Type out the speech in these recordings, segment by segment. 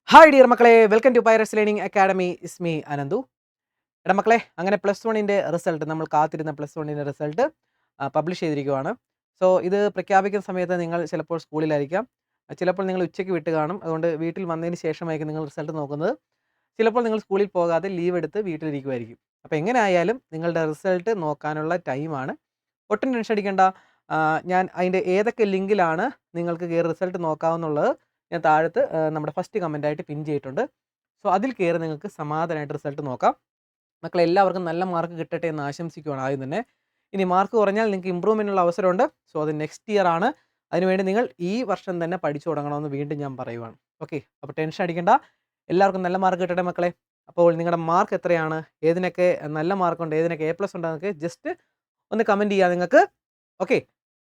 Hi dear മക്കളെ, welcome to Pyrus learning academy. It's me Ananthu. എടാ മക്കളെ, അങ്ങനെ +1ൻ്റെ റിസൾട്ട്, നമ്മൾ കാത്തിരുന്ന +1ൻ്റെ റിസൾട്ട് പബ്ലിഷ് ചെയ്തിരിക്കുകയാണ്. സോ ഇത് പ്രഖ്യാപിക്കുന്ന സമയത്ത് നിങ്ങൾ ചിലപ്പോൾ സ്കൂളിലായിരിക്കാം, ചിലപ്പോൾ നിങ്ങൾ ഉച്ചയ്ക്ക് വിട്ട് കാണും. അതുകൊണ്ട് വീട്ടിൽ വന്നതിന് ശേഷമായിരിക്കും നിങ്ങൾ റിസൾട്ട് നോക്കുന്നത്. ചിലപ്പോൾ നിങ്ങൾ സ്കൂളിൽ പോകാതെ ലീവ് എടുത്ത് വീട്ടിലിരിക്കുമായിരിക്കും. അപ്പോൾ എങ്ങനെ ആയാലും നിങ്ങളുടെ റിസൾട്ട് നോക്കാനുള്ള ടൈമാണ്. ഒട്ടും ടെൻഷൻ അടിക്കേണ്ട. ഞാൻ അതിൻ്റെ ഏതൊക്കെ ലിങ്കിലാണ് നിങ്ങൾക്ക് കയറി റിസൾട്ട് നോക്കാമെന്നുള്ളത് ഞാൻ താഴത്ത് നമ്മുടെ ഫസ്റ്റ് കമൻറ്റായിട്ട് പിൻ ചെയ്തിട്ടുണ്ട്. സോ അതിൽ കയറി നിങ്ങൾക്ക് സമാധാനമായിട്ട് റിസൾട്ട് നോക്കാം. മക്കളെല്ലാവർക്കും നല്ല മാർക്ക് കിട്ടട്ടെ എന്ന് ആശംസിക്കുകയാണ് ആദ്യം തന്നെ. ഇനി മാർക്ക് കുറഞ്ഞാൽ നിങ്ങൾക്ക് ഇമ്പ്രൂവ്മെൻറ്റിനുള്ള അവസരമുണ്ട്. സോ അത് നെക്സ്റ്റ് ഇയർ ആണ്. അതിനുവേണ്ടി നിങ്ങൾ ഈ വർഷം തന്നെ പഠിച്ചു തുടങ്ങണമെന്ന് വീണ്ടും ഞാൻ പറയുവാണ്. ഓക്കെ, അപ്പോൾ ടെൻഷൻ അടിക്കേണ്ട. എല്ലാവർക്കും നല്ല മാർക്ക് കിട്ടട്ടെ മക്കളെ. അപ്പോൾ നിങ്ങളുടെ മാർക്ക് എത്രയാണ്, ഏതിനൊക്കെ നല്ല മാർക്കുണ്ട്, ഏതിനൊക്കെ A+ ഉണ്ടെന്നൊക്കെ ജസ്റ്റ് ഒന്ന് കമൻറ്റ് ചെയ്യുക നിങ്ങൾക്ക്. ഓക്കെ,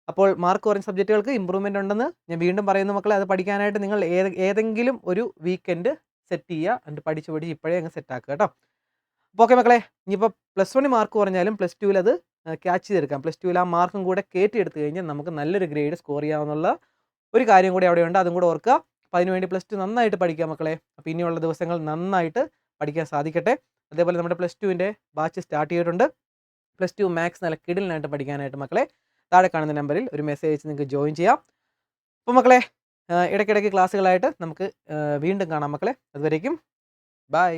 അപ്പോൾ മാർക്ക് കുറഞ്ഞ സബ്ജക്റ്റുകൾക്ക് ഇമ്പ്രൂവ്മെൻ്റ് ഉണ്ടെന്ന് ഞാൻ വീണ്ടും പറയുന്നു മക്കളെ. അത് പഠിക്കാനായിട്ട് നിങ്ങൾ ഏതെങ്കിലും ഒരു വീക്കെൻഡ് സെറ്റ് ചെയ്യുക. എന്നിട്ട് പഠിച്ച് ഇപ്പോഴേ അങ്ങ് സെറ്റാക്കുക കേട്ടോ. അപ്പോൾ ഓക്കെ മക്കളെ, ഇനിയിപ്പോൾ +1 മാർക്ക് കുറഞ്ഞാലും +2 അത് ക്യാച്ച് ചെയ്തെടുക്കാം. +2 ആ മാർക്കും കൂടെ കയറ്റിയെടുത്ത് കഴിഞ്ഞാൽ നമുക്ക് നല്ലൊരു ഗ്രേഡ് സ്കോർ ചെയ്യാമെന്നുള്ള ഒരു കാര്യം കൂടി അവിടെയുണ്ട്. അതും കൂടെ ഓർക്കുക. അപ്പോൾ അതിനുവേണ്ടി +2 നന്നായിട്ട് പഠിക്കുക മക്കളെ. അപ്പോൾ ഇനിയുള്ള ദിവസങ്ങൾ നന്നായിട്ട് പഠിക്കാൻ സാധിക്കട്ടെ. അതേപോലെ നമ്മുടെ +2ൻ്റെ ബാച്ച് സ്റ്റാർട്ട് ചെയ്തിട്ടുണ്ട്. +2 മാത്സ് നല്ല കിടിലനായിട്ട് പഠിക്കാനായിട്ട് മക്കളെ താഴെ കാണുന്ന നമ്പറിൽ ഒരു മെസ്സേജ് അയച്ച് നിങ്ങൾക്ക് ജോയിൻ ചെയ്യാം. അപ്പോൾ മക്കളെ, ഇടയ്ക്കിടയ്ക്ക് ക്ലാസ്സുകളായിട്ട് നമുക്ക് വീണ്ടും കാണാം മക്കളെ. അതുവരേക്കും ബൈ.